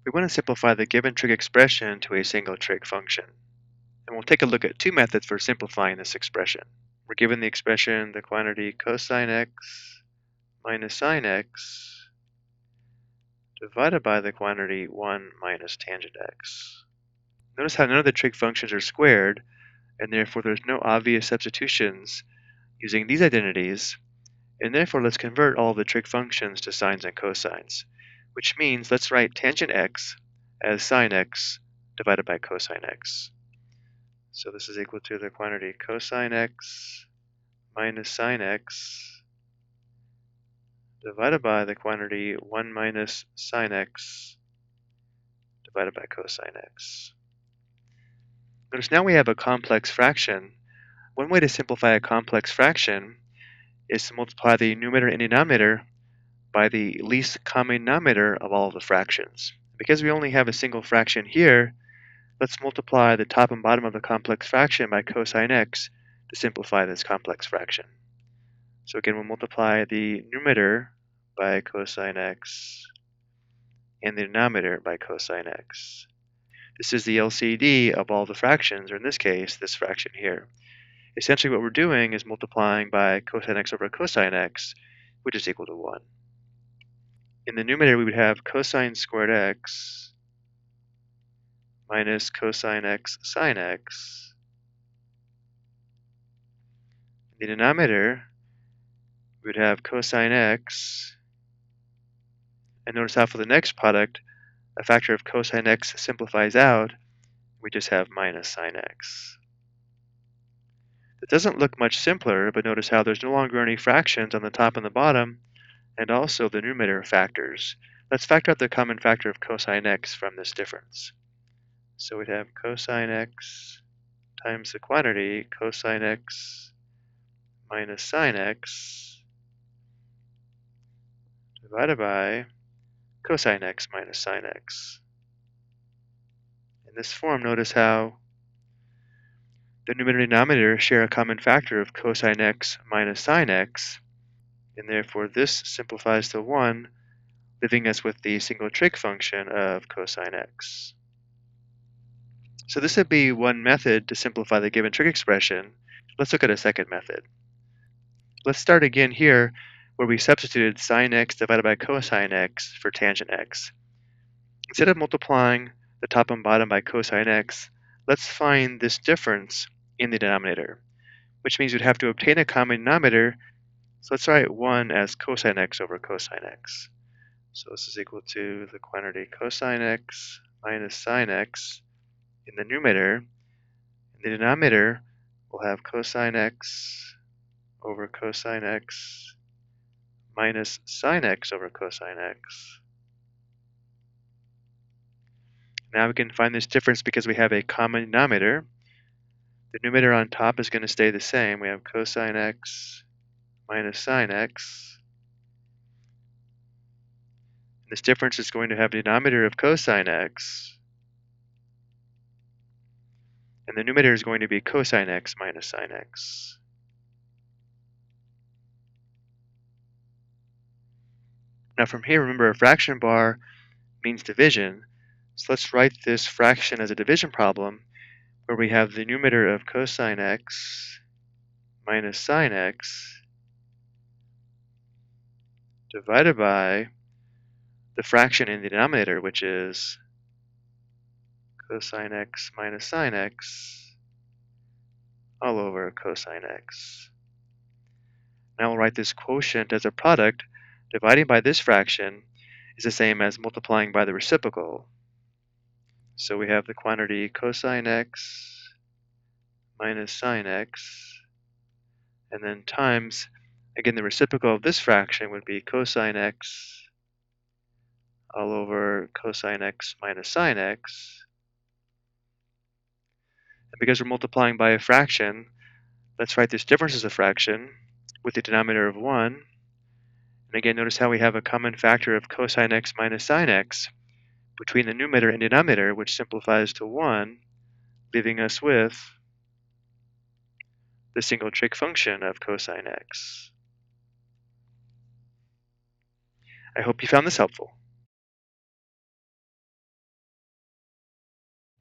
We want to simplify the given trig expression to a single trig function. And we'll take a look at two methods for simplifying this expression. We're given the expression the quantity cosine x minus sine x divided by the quantity 1 minus tangent x. Notice how none of the trig functions are squared, and therefore there's no obvious substitutions using these identities, and therefore let's convert all of the trig functions to sines and cosines, which means let's write tangent x as sine x divided by cosine x. So this is equal to the quantity cosine x minus sine x divided by the quantity 1 minus sine x divided by cosine x. Notice now we have a complex fraction. One way to simplify a complex fraction is to multiply the numerator and denominator by the least common denominator of all of the fractions. Because we only have a single fraction here, let's multiply the top and bottom of the complex fraction by cosine x to simplify this complex fraction. So again, we'll multiply the numerator by cosine x and the denominator by cosine x. This is the LCD of all the fractions, or in this case, this fraction here. Essentially what we're doing is multiplying by cosine x over cosine x, which is equal to 1. In the numerator, we would have cosine squared x minus cosine x sine x. In the denominator, we would have cosine x, and notice how for the next product, a factor of cosine x simplifies out, we just have minus sine x. It doesn't look much simpler, but notice how there's no longer any fractions on the top and the bottom, and also the numerator factors. Let's factor out the common factor of cosine x from this difference. So we'd have cosine x times the quantity cosine x minus sine x divided by cosine x minus sine x. In this form, notice how the numerator and denominator share a common factor of cosine x minus sine x, and therefore this simplifies to 1, leaving us with the single trig function of cosine x. So this would be one method to simplify the given trig expression. Let's look at a second method. Let's start again here where we substituted sine x divided by cosine x for tangent x. Instead of multiplying the top and bottom by cosine x, let's find this difference in the denominator, which means we'd have to obtain a common denominator. So let's write 1 as cosine x over cosine x. So this is equal to the quantity cosine x minus sine x in the numerator. In the denominator, we'll have cosine x over cosine x minus sine x over cosine x. Now we can find this difference because we have a common denominator. The numerator on top is going to stay the same. We have cosine x minus sine x. This difference is going to have a denominator of cosine x, and the numerator is going to be cosine x minus sine x. Now from here, remember a fraction bar means division, so let's write this fraction as a division problem where we have the numerator of cosine x minus sine x divided by the fraction in the denominator, which is cosine x minus sine x all over cosine x. Now we'll write this quotient as a product. Dividing by this fraction is the same as multiplying by the reciprocal. So we have the quantity cosine x minus sine x, and then times, again, the reciprocal of this fraction would be cosine x all over cosine x minus sine x. And because we're multiplying by a fraction, let's write this difference as a fraction with the denominator of 1. And again, notice how we have a common factor of cosine x minus sine x between the numerator and denominator, which simplifies to 1, leaving us with the single trig function of cosine x. I hope you found this helpful.